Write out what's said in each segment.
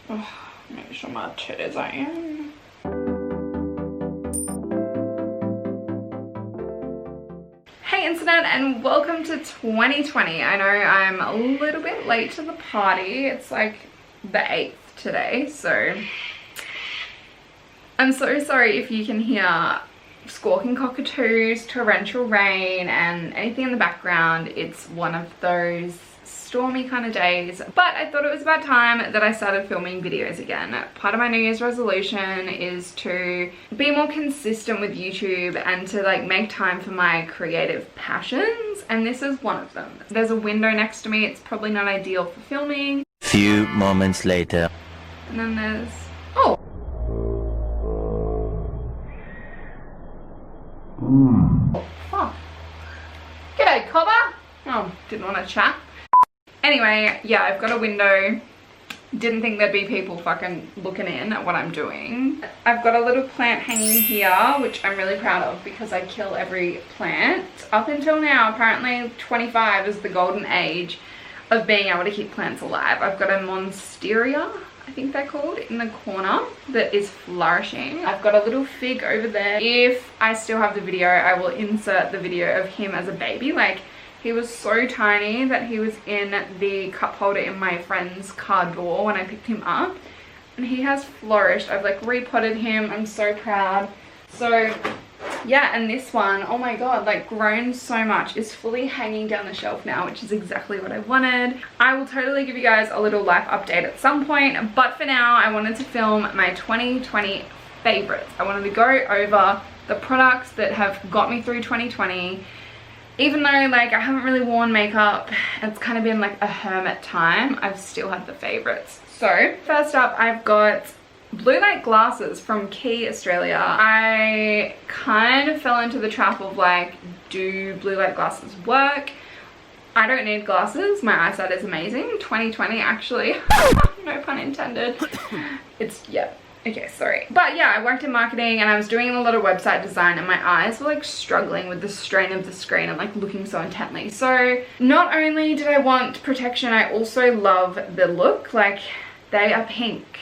Oh, make sure my tears are in. Hey internet, and welcome to 2020. I know I'm a little bit late to the party. It's like the 8th today, so I'm so sorry if you can hear squawking cockatoos, torrential rain, and anything in the background. It's one of those stormy kind of days, but I thought it was about time that I started filming videos again. Part of my New Year's resolution is to be more consistent with YouTube and to like make time for my creative passions, and this is one of them. There's a window next to me. It's probably not ideal for filming. Few moments later. And then there's, oh. Oh, fuck. G'day, Cobber. Oh, didn't want to chat. Anyway, yeah, I've got a window. Didn't think there'd be people fucking looking in at what I'm doing. I've got a little plant hanging here, which I'm really proud of because I kill every plant. Up until now, apparently 25 is the golden age of being able to keep plants alive. I've got a monstera, I think they're called, in the corner that is flourishing. I've got a little fig over there. If I still have the video, I will insert the video of him as a baby. Like, he was so tiny that he was in the cup holder in my friend's car door when I picked him up, and he has flourished. I've like repotted him. I'm so proud. So yeah, and this one, oh my god, like grown so much, is fully hanging down the shelf now, which is exactly what I wanted. I will totally give you guys a little life update at some point, but for now I wanted to film my 2020 favorites. I wanted to go over the products that have got me through 2020. Even though like I haven't really worn makeup, it's kind of been like a hermit time, I've still had the favorites. So first up, I've got blue light glasses from Quay, Australia. I kind of fell into the trap of like, do blue light glasses work? I don't need glasses, my eyesight is amazing. 2020 actually, no pun intended. It's, yeah. Okay, sorry. But yeah, I worked in marketing and I was doing a lot of website design, and my eyes were like struggling with the strain of the screen and like looking so intently. So not only did I want protection, I also love the look. Like, they are pink.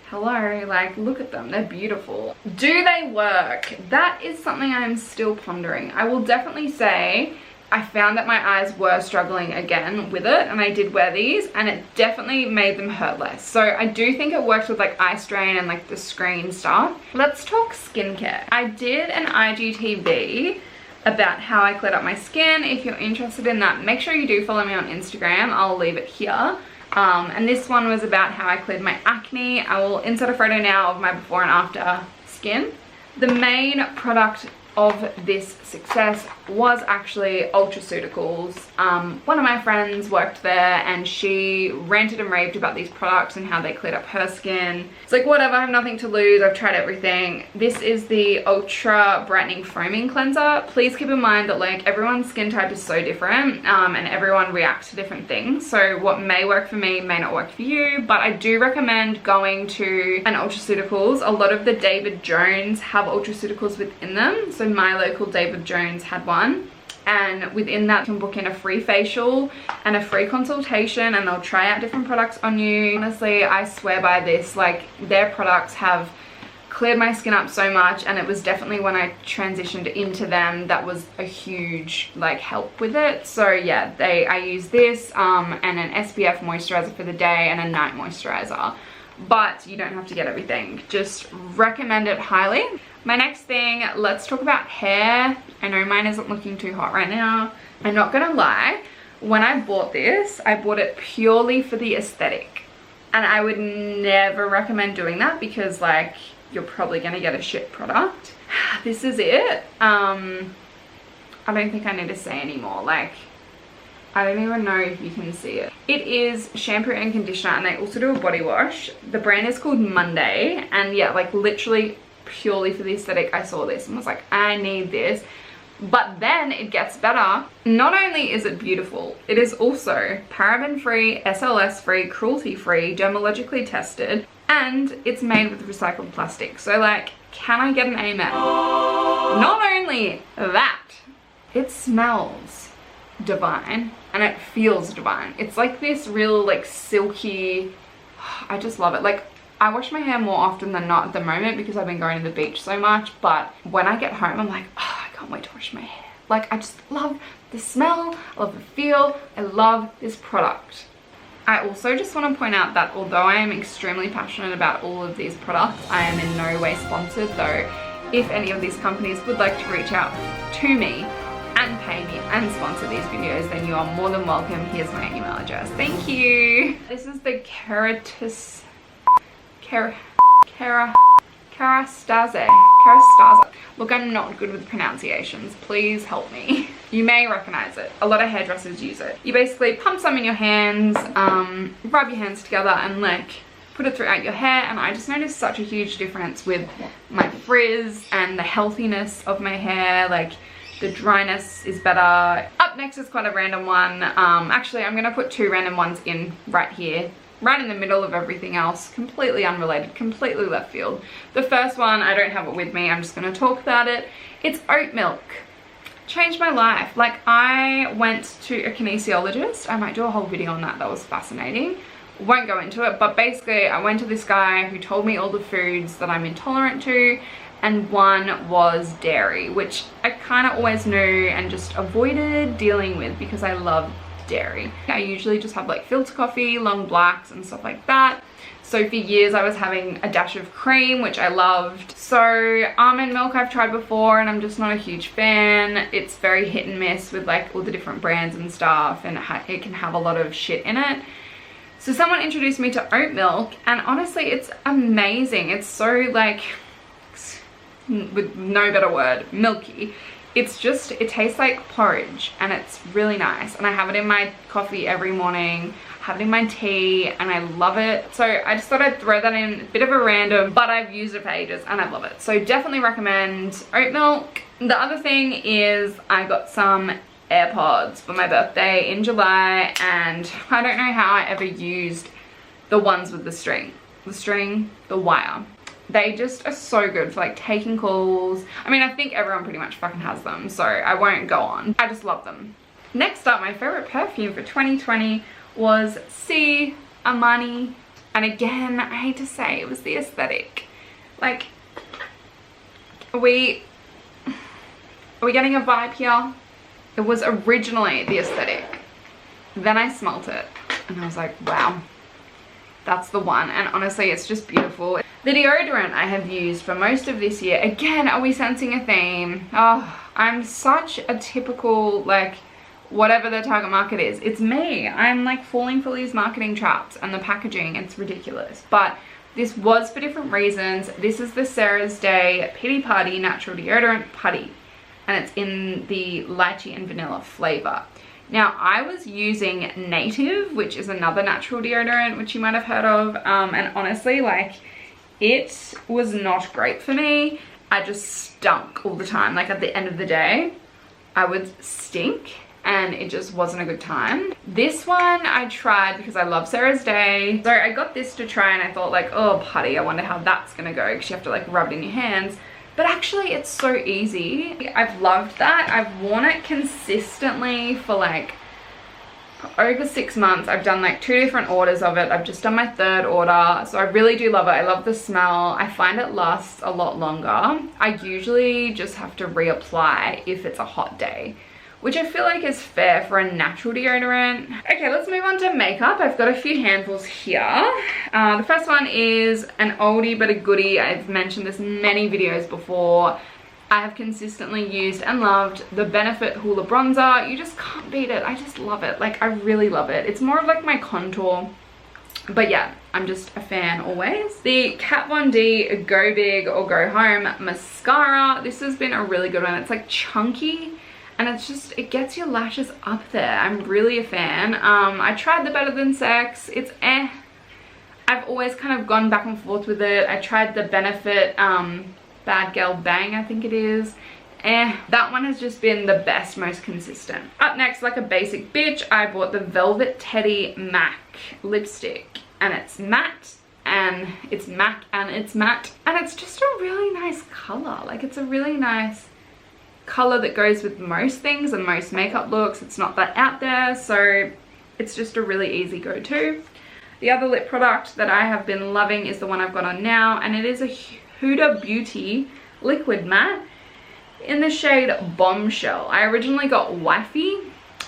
Hello, like look at them, they're beautiful. Do they work? That is something I'm still pondering. I will definitely say I found that my eyes were struggling again with it, and I did wear these and it definitely made them hurt less. So I do think it works with like eye strain and like the screen stuff. Let's talk skincare. I did an IGTV about how I cleared up my skin. If you're interested in that, make sure you do follow me on Instagram. I'll leave it here. And this one was about how I cleared my acne. I will insert a photo now of my before and after skin. The main product of this success was actually Ultraceuticals. One of my friends worked there and she ranted and raved about these products and how they cleared up her skin. It's like, whatever, I have nothing to lose, I've tried everything. This is the Ultra Brightening Foaming Cleanser. Please keep in mind that like everyone's skin type is so different, and everyone reacts to different things. So what may work for me may not work for you, but I do recommend going to an Ultraceuticals. A lot of the David Jones have Ultraceuticals within them. So my local David Jones had one, and within that you can book in a free facial and a free consultation, and they'll try out different products on you. Honestly, I swear by this. Like, their products have cleared my skin up so much, and it was definitely when I transitioned into them that was a huge like help with it. So yeah, I use this and an SPF moisturizer for the day and a night moisturizer, but you don't have to get everything. Just recommend it highly. My next thing, let's talk about hair. I know mine isn't looking too hot right now. I'm not gonna lie, when I bought this, I bought it purely for the aesthetic. And I would never recommend doing that because like, you're probably gonna get a shit product. This is it. I don't think I need to say anymore. Like, I don't even know if you can see it. It is shampoo and conditioner, and they also do a body wash. The brand is called Monday, and yeah, like literally purely for the aesthetic, I saw this and was like, I need this. But then it gets better. Not only is it beautiful, it is also paraben free, SLS free, cruelty free, dermatologically tested, and it's made with recycled plastic. So like, can I get an amen? Not only that, it smells divine and it feels divine. It's like this real like silky I just love it. Like, I wash my hair more often than not at the moment because I've been going to the beach so much, but when I get home, I'm like, oh, I can't wait to wash my hair. Like, I just love the smell, I love the feel, I love this product. I also just want to point out that although I am extremely passionate about all of these products, I am in no way sponsored, though. If any of these companies would like to reach out to me and pay me and sponsor these videos, then you are more than welcome. Here's my email address. Thank you. This is the Kerastase. Look, I'm not good with pronunciations. Please help me. You may recognize it. A lot of hairdressers use it. You basically pump some in your hands, rub your hands together and like put it throughout your hair, and I just noticed such a huge difference with my frizz and the healthiness of my hair. Like, the dryness is better. Up next is quite a random one. Actually, I'm gonna put 2 random ones in right here, right in the middle of everything else, completely unrelated, completely left field. The first one, I don't have it with me, I'm just gonna talk about it. It's oat milk. Changed my life. Like, I went to a kinesiologist. I might do a whole video on that. That was fascinating. Won't go into it, but basically I went to this guy who told me all the foods that I'm intolerant to, and one was dairy, which I kind of always knew and just avoided dealing with because I love dairy. I usually just have like filter coffee, long blacks and stuff like that. So for years I was having a dash of cream, which I loved. So almond milk I've tried before and I'm just not a huge fan. It's very hit and miss with like all the different brands and stuff, and it can have a lot of shit in it. So someone introduced me to oat milk, and honestly it's amazing. It's so like, with no better word, milky. It's just, it tastes like porridge and it's really nice, and I have it in my coffee every morning, have it in my tea, and I love it. So I just thought I'd throw that in, a bit of a random, but I've used it for ages and I love it. So definitely recommend oat milk. The other thing is I got some Airpods for my birthday in July, and I don't know how I ever used the ones with the wire. They just are so good for like taking calls. I mean, I think everyone pretty much fucking has them, so I won't go on. I just love them. Next up, my favorite perfume for 2020 was M.A.C, Armani. And again, I hate to say, it was the aesthetic. Like, are we getting a vibe here? It was originally the aesthetic. Then I smelt it and I was like, wow, that's the one. And honestly, it's just beautiful. The deodorant I have used for most of this year. Again, are we sensing a theme? Oh, I'm such a typical, like, whatever the target market is. It's me. I'm like falling for these marketing traps and the packaging. It's ridiculous. But this was for different reasons. This is the Sarah's Day Pitty Party Natural Deodorant Putty, and it's in the lychee and vanilla flavor. Now, I was using Native, which is another natural deodorant, which you might have heard of, and honestly, like, it was not great for me. I just stunk all the time. Like, at the end of the day, I would stink, and it just wasn't a good time. This one I tried because I love Sarah's Day. So I got this to try, and I thought like, oh, putty, I wonder how that's gonna go, because you have to like rub it in your hands. But actually it's so easy. I've loved that. I've worn it consistently for like over 6 months. I've done like 2 different orders of it. I've just done my 3rd order. So I really do love it. I love the smell. I find it lasts a lot longer. I usually just have to reapply if it's a hot day, which I feel like is fair for a natural deodorant. Okay, let's move on to makeup. I've got a few handfuls here. The first one is an oldie but a goodie. I've mentioned this in many videos before. I have consistently used and loved the Benefit Hoola bronzer. You just can't beat it. I just love it. Like, I really love it. It's more of like my contour. But yeah, I'm just a fan always. The Kat Von D Go Big or Go Home Mascara. This has been a really good one. It's like chunky, and it's just, it gets your lashes up there. I'm really a fan. I tried the Better Than Sex. It's eh. I've always kind of gone back and forth with it. I tried the Benefit Bad Girl Bang, I think it is. That one has just been the best, most consistent. Up next, like a basic bitch, I bought the Velvet Teddy M.A.C lipstick. And it's matte, and it's M.A.C and it's matte. And it's just a really nice color. Like, it's a really nice color that goes with most things and most makeup looks. It's not that out there, so it's just a really easy go-to. The other lip product that I have been loving is the one I've got on now, and it is a Huda Beauty Liquid Matte in the shade Bombshell. I originally got Wifey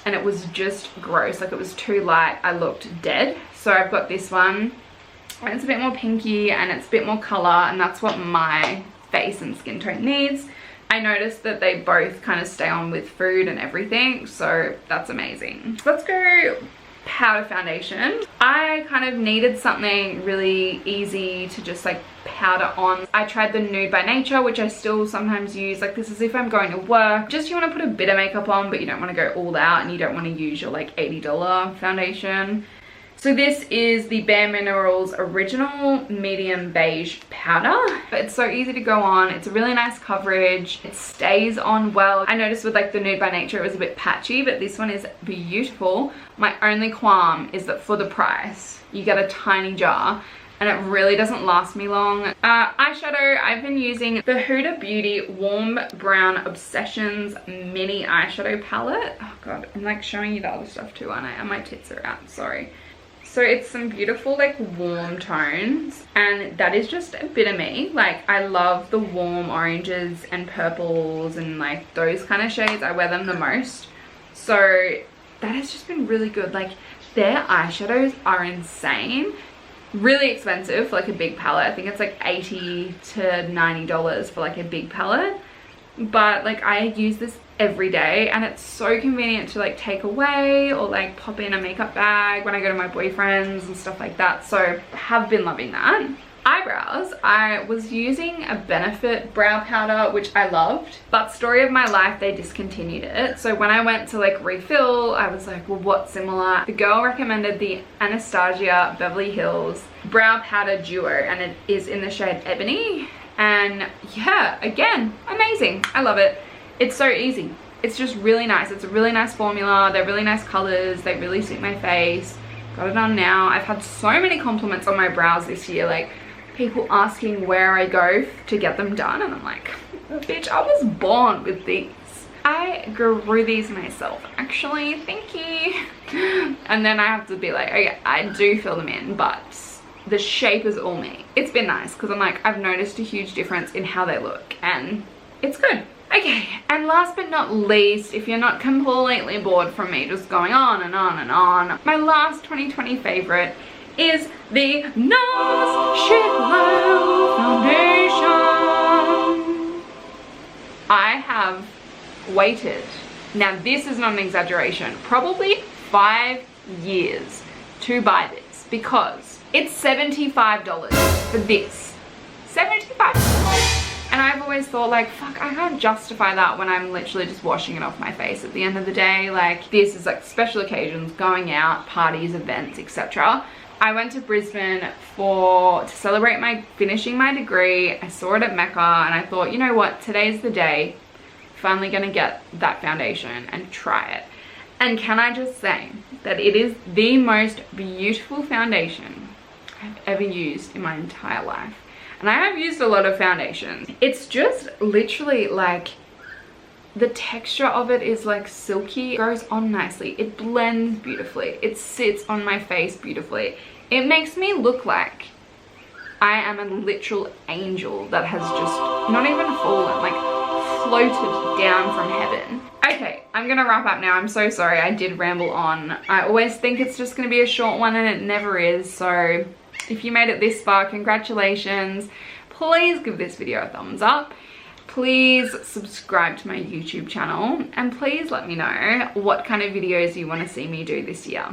and it was just gross, like it was too light, I looked dead. So I've got this one, and it's a bit more pinky and it's a bit more color, and that's what my face and skin tone needs. I noticed that they both kind of stay on with food and everything, so that's amazing. So let's go powder foundation. I kind of needed something really easy to just like powder on. I tried the Nude by Nature, which I still sometimes use. Like, this is if I'm going to work, just you want to put a bit of makeup on but you don't want to go all out, and you don't want to use your like $80 foundation. So this is the Bare Minerals Original Medium Beige Powder. It's so easy to go on. It's a really nice coverage. It stays on well. I noticed with like the Nude by Nature it was a bit patchy, but this one is beautiful. My only qualm is that for the price, you get a tiny jar and it really doesn't last me long. Eyeshadow, I've been using the Huda Beauty Warm Brown Obsessions Mini Eyeshadow Palette. Oh god, I'm like showing you the other stuff too, aren't I? And my tits are out, sorry. So it's some beautiful like warm tones, and that is just a bit of me. Like, I love the warm oranges and purples and like those kind of shades. I wear them the most. So that has just been really good. Like, their eyeshadows are insane. Really expensive for like a big palette. I think it's like $80 to $90 for like a big palette. But like, I use this every day and it's so convenient to like take away or like pop in a makeup bag when I go to my boyfriend's and stuff like that. So have been loving that. Eyebrows, I was using a Benefit brow powder, which I loved, but story of my life, they discontinued it. So when I went to like refill, I was like, well, what's similar? The girl recommended the Anastastia Beverly Hills brow powder duo, and it is in the shade Ebony. And yeah, again, amazing. I love it. It's so easy. It's just really nice. It's a really nice formula. They're really nice colors. They really suit my face. Got it on now. I've had so many compliments on my brows this year. Like, people asking where I go to get them done. And I'm like, bitch, I was born with these. I grew these myself, actually. Thank you. And then I have to be like, okay, I do fill them in, but the shape is all me. It's been nice because I'm like, I've noticed a huge difference in how they look, and it's good. Okay, and last but not least, if you're not completely bored from me just going on and on and on, my last 2020 favorite is the NARS Shit Glow Foundation. I have waited, now this is not an exaggeration, probably 5 years to buy this, because it's $75 for this. $75. And I've always thought like, fuck, I can't justify that when I'm literally just washing it off my face at the end of the day. Like, this is like special occasions, going out, parties, events, etc. I went to Brisbane to celebrate finishing my degree. I saw it at M.A.C, and I thought, you know what, today's the day. Finally gonna get that foundation and try it. And can I just say that it is the most beautiful foundation I've ever used in my entire life. And I have used a lot of foundations. It's just literally like, the texture of it is like silky. It goes on nicely. It blends beautifully. It sits on my face beautifully. It makes me look like I am a literal angel that has just not even fallen, like floated down from heaven. Okay, I'm gonna wrap up now. I'm so sorry, I did ramble on. I always think it's just gonna be a short one and it never is, so if you made it this far, congratulations. Please give this video a thumbs up. Please subscribe to my YouTube channel, and please let me know what kind of videos you want to see me do this year.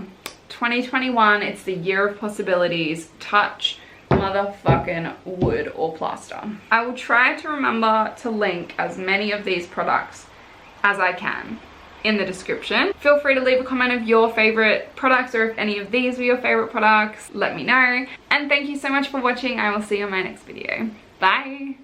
2021, it's the year of possibilities. Touch motherfucking wood or plaster. I will try to remember to link as many of these products as I can in the description. Feel free to leave a comment of your favorite products, or if any of these were your favorite products, let me know. And thank you so much for watching. I will see you in my next video. Bye.